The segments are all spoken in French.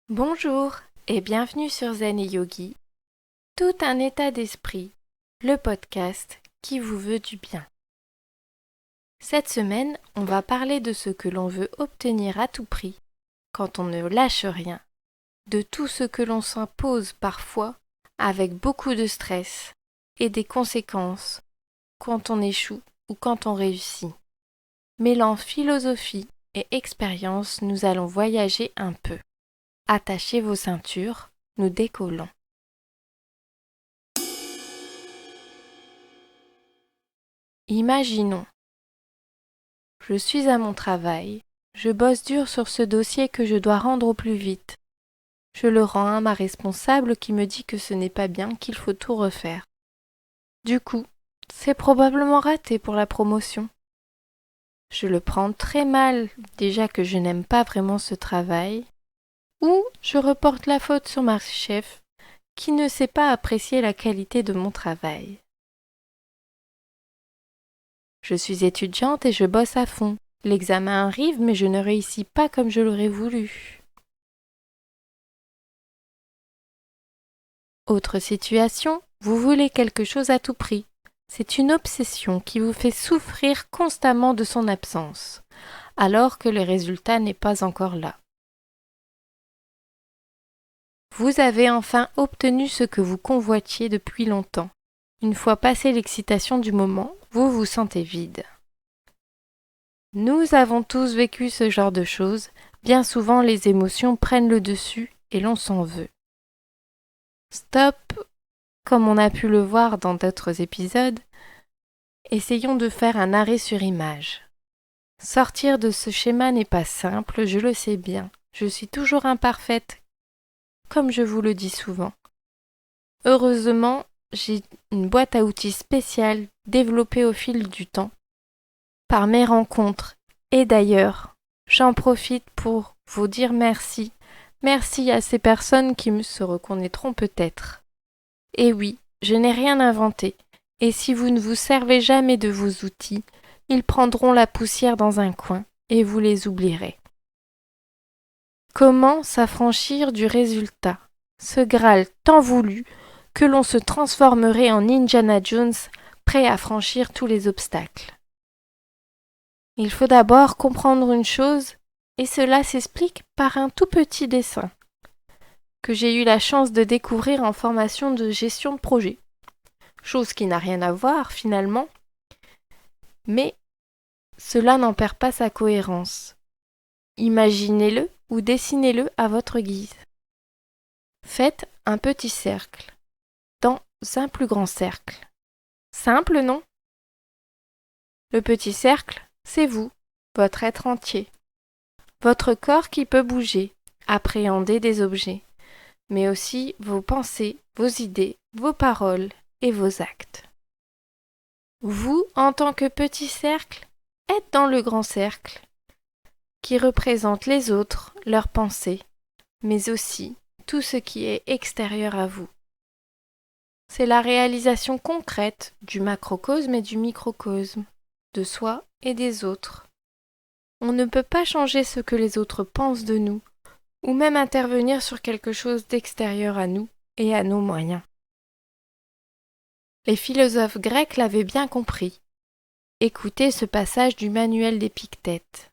Bonjour et bienvenue sur Zen et Yogi, tout un état d'esprit, le podcast qui vous veut du bien. Cette semaine, on va parler de ce que l'on veut obtenir à tout prix, quand on ne lâche rien, de tout ce que l'on s'impose parfois avec beaucoup de stress et des conséquences quand on échoue ou quand on réussit. Mêlant philosophie et expérience, nous allons voyager un peu. Attachez vos ceintures, nous décollons. Imaginons. Je suis à mon travail, je bosse dur sur ce dossier que je dois rendre au plus vite. Je le rends à ma responsable qui me dit que ce n'est pas bien, qu'il faut tout refaire. Du coup, c'est probablement raté pour la promotion. Je le prends très mal, déjà que je n'aime pas vraiment ce travail. Ou je reporte la faute sur ma chef, qui ne sait pas apprécier la qualité de mon travail. Je suis étudiante et je bosse à fond. L'examen arrive, mais je ne réussis pas comme je l'aurais voulu. Autre situation, vous voulez quelque chose à tout prix. C'est une obsession qui vous fait souffrir constamment de son absence, alors que le résultat n'est pas encore là. Vous avez enfin obtenu ce que vous convoitiez depuis longtemps. Une fois passée l'excitation du moment, vous vous sentez vide. Nous avons tous vécu ce genre de choses. Bien souvent, les émotions prennent le dessus et l'on s'en veut. Stop, comme on a pu le voir dans d'autres épisodes, essayons de faire un arrêt sur image. Sortir de ce schéma n'est pas simple, je le sais bien. Je suis toujours imparfaite, comme je vous le dis souvent. Heureusement, j'ai une boîte à outils spéciale développée au fil du temps, par mes rencontres. Et d'ailleurs, j'en profite pour vous dire merci. Merci à ces personnes qui se reconnaîtront peut-être. Et oui, je n'ai rien inventé. Et si vous ne vous servez jamais de vos outils, ils prendront la poussière dans un coin et vous les oublierez. Comment s'affranchir du résultat, ce Graal tant voulu que l'on se transformerait en Indiana Jones, prêt à franchir tous les obstacles? Il faut d'abord comprendre une chose, et cela s'explique par un tout petit dessin que j'ai eu la chance de découvrir en formation de gestion de projet. Chose qui n'a rien à voir finalement, mais cela n'en perd pas sa cohérence. Imaginez-le ou dessinez-le à votre guise. Faites un petit cercle dans un plus grand cercle. Simple, non? Le petit cercle, c'est vous, votre être entier. Votre corps qui peut bouger, appréhender des objets, mais aussi vos pensées, vos idées, vos paroles et vos actes. Vous, en tant que petit cercle, êtes dans le grand cercle, qui représente les autres, leurs pensées, mais aussi tout ce qui est extérieur à vous. C'est la réalisation concrète du macrocosme et du microcosme, de soi et des autres. On ne peut pas changer ce que les autres pensent de nous, ou même intervenir sur quelque chose d'extérieur à nous et à nos moyens. Les philosophes grecs l'avaient bien compris. Écoutez ce passage du manuel d'Épictète.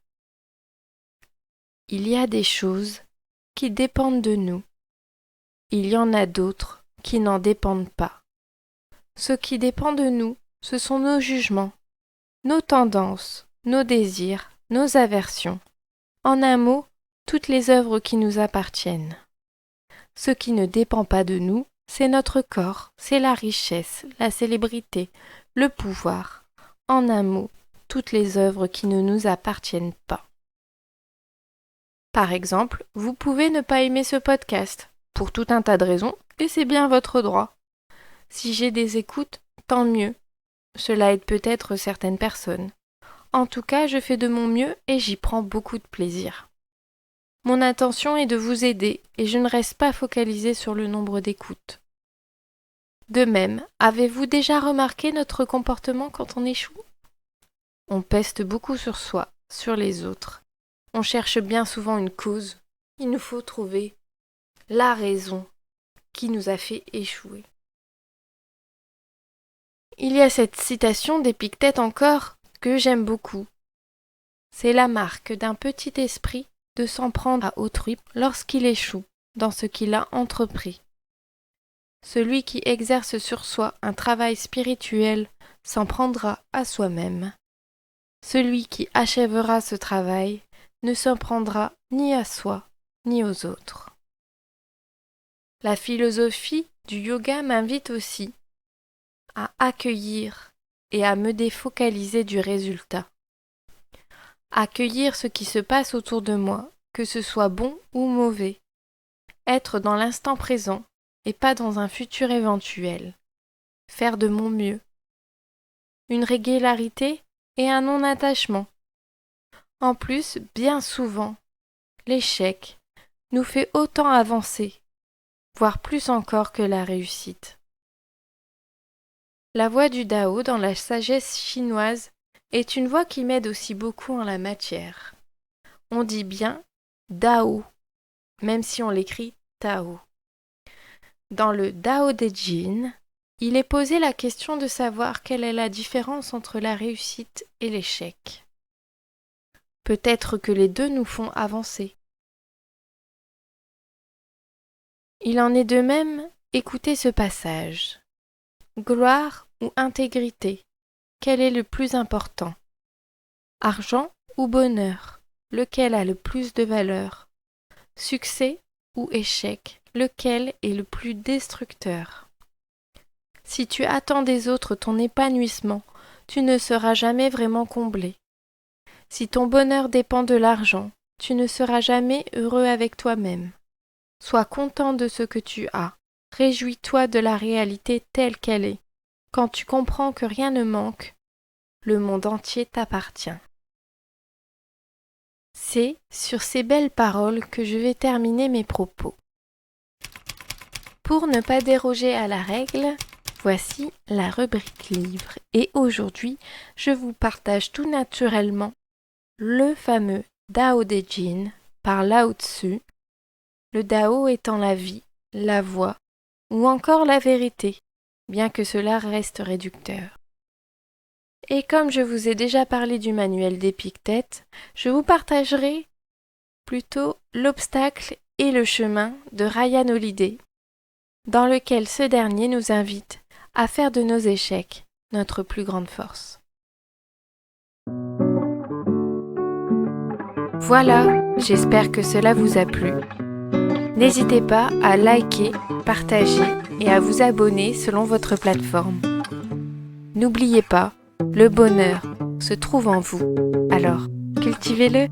Il y a des choses qui dépendent de nous. Il y en a d'autres qui n'en dépendent pas. Ce qui dépend de nous, ce sont nos jugements, nos tendances, nos désirs, nos aversions. En un mot, toutes les œuvres qui nous appartiennent. Ce qui ne dépend pas de nous, c'est notre corps, c'est la richesse, la célébrité, le pouvoir. En un mot, toutes les œuvres qui ne nous appartiennent pas. Par exemple, vous pouvez ne pas aimer ce podcast, pour tout un tas de raisons, et c'est bien votre droit. Si j'ai des écoutes, tant mieux. Cela aide peut-être certaines personnes. En tout cas, je fais de mon mieux et j'y prends beaucoup de plaisir. Mon intention est de vous aider et je ne reste pas focalisée sur le nombre d'écoutes. De même, avez-vous déjà remarqué notre comportement quand on échoue? On peste beaucoup sur soi, sur les autres. On cherche bien souvent une cause. Il nous faut trouver la raison qui nous a fait échouer. Il y a cette citation d'Épictète encore que j'aime beaucoup. C'est la marque d'un petit esprit de s'en prendre à autrui lorsqu'il échoue dans ce qu'il a entrepris. Celui qui exerce sur soi un travail spirituel s'en prendra à soi-même. Celui qui achèvera ce travail ne s'en prendra ni à soi ni aux autres. La philosophie du yoga m'invite aussi à accueillir et à me défocaliser du résultat. Accueillir ce qui se passe autour de moi, que ce soit bon ou mauvais. Être dans l'instant présent et pas dans un futur éventuel. Faire de mon mieux. Une régularité et un non-attachement. En plus, bien souvent, l'échec nous fait autant avancer, voire plus encore que la réussite. La voie du Dao dans la sagesse chinoise est une voie qui m'aide aussi beaucoup en la matière. On dit bien Dao, même si on l'écrit Tao. Dans le Dao De Jing, il est posé la question de savoir quelle est la différence entre la réussite et l'échec. Peut-être que les deux nous font avancer. Il en est de même, écoutez ce passage. Gloire ou intégrité, quel est le plus important? Argent ou bonheur, lequel a le plus de valeur? Succès ou échec, lequel est le plus destructeur? Si tu attends des autres ton épanouissement, tu ne seras jamais vraiment comblé. Si ton bonheur dépend de l'argent, tu ne seras jamais heureux avec toi-même. Sois content de ce que tu as. Réjouis-toi de la réalité telle qu'elle est. Quand tu comprends que rien ne manque, le monde entier t'appartient. C'est sur ces belles paroles que je vais terminer mes propos. Pour ne pas déroger à la règle, voici la rubrique livre. Et aujourd'hui, je vous partage tout naturellement le fameux Dao De Jing par Lao Tzu, le Dao étant la vie, la voie ou encore la vérité, bien que cela reste réducteur. Et comme je vous ai déjà parlé du manuel d'Épictète, je vous partagerai plutôt l'obstacle et le chemin de Ryan Holiday, dans lequel ce dernier nous invite à faire de nos échecs notre plus grande force. Voilà, j'espère que cela vous a plu. N'hésitez pas à liker, partager et à vous abonner selon votre plateforme. N'oubliez pas, le bonheur se trouve en vous, alors cultivez-le.